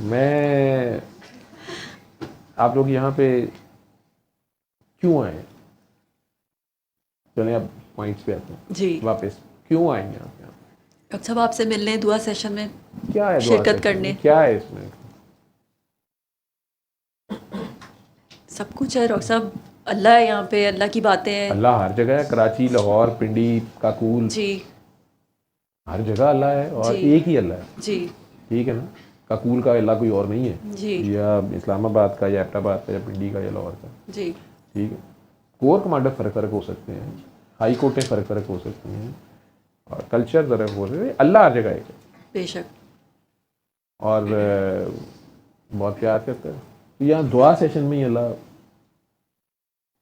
میں آپ لوگ یہاں پہ کیوں آئے؟ چلیں اب پوائنٹس پہ آتے ہیں جی واپس. کیوں آئیں گے آپ یہاں؟ ڈاکٹر صاحب آپ سے ملنے دعا سیشن میں کیا ہے دعا شرکت سیشن کرنے. میں؟ کیا ہے اس میں؟ سب کچھ ہے ڈاکٹر صاحب. اللہ ہے یہاں پہ, اللہ کی باتیں ہیں. اللہ ہر جگہ ہے, کراچی, لاہور, پنڈی, کاکول, جی ہر جگہ اللہ ہے, اور جی ایک ہی اللہ ہے. جی ٹھیک ہے نا. کاکول کا اللہ کوئی اور نہیں ہے, جی یا اسلام آباد کا, یا ایبٹ آباد کا, یا پنڈی کا, یا لاہور کا. جی ٹھیک ہے. کور کمانڈر فرق فرق ہو سکتے ہیں, ہائی کورٹیں فرق فرق ہو سکتی ہیں, اور کلچر ذرا ہو سکتے ہیں. اللہ ہر جگہ ایک ہے, بے شک. اور بہت پیار کرتا ہے. یہاں دعا سیشن میں ہی اللہ.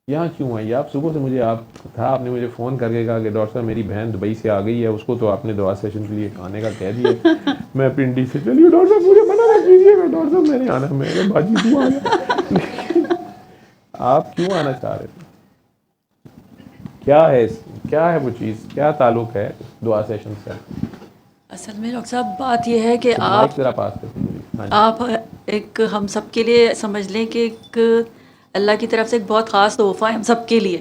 یہاں کیوں آئی آپ صبح سے؟ مجھے آپ نے مجھے فون کر کے کہا کہ ڈاکٹر صاحب میری بہن دبئی سے آ گئی ہے, اس کو تو آپ نے دعا سیشن کے لیے آنے کا کہہ دیا. میں پنڈی سے, چلیے ڈاکٹر صاحب مجھے منع نہ کیجیے گا, ڈاکٹر صاحب میں نے آنا, میں نے باجی تو آ گیا. آپ کیوں آنا چاہ رہے تھے؟ کیا ہے وہ چیز, کیا تعلق ہے دعا سیشن سے؟ اصل میں ڈاکٹر صاحب بات یہ ہے کہ مائک ذرا پاس کرتے ہیں. ہاں جی. آپ ایک ہم سب کے لیے سمجھ لیں کہ ایک اللہ کی طرف سے ایک بہت خاص تحفہ ہے ہم سب کے لیے,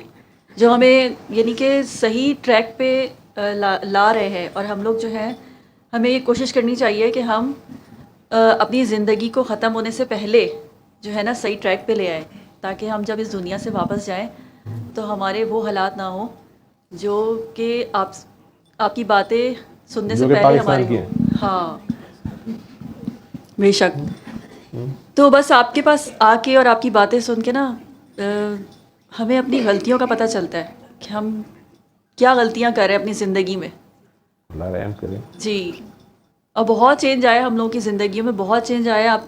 جو ہمیں یعنی کہ صحیح ٹریک پہ لا رہے ہیں. اور ہم لوگ جو ہیں ہمیں یہ کوشش کرنی چاہیے کہ ہم اپنی زندگی کو ختم ہونے سے پہلے جو ہے نا صحیح ٹریک پہ لے آئیں, تاکہ ہم جب اس دنیا سے واپس جائیں تو ہمارے وہ حالات نہ ہوں جو کہ آپ کی باتیں سننے سے جو کہ پہلے ہمارے پاکستان کی ہوں. ہے. ہاں بے شک. تو بس آپ کے پاس آ کے اور آپ کی باتیں سن کے نا ہمیں اپنی غلطیوں کا پتہ چلتا ہے کہ ہم کیا غلطیاں کر رہے ہیں اپنی زندگی میں. اللہ رحم کرے. جی. اور بہت چینج آیا ہم لوگوں کی زندگیوں میں, بہت چینج آیا. آپ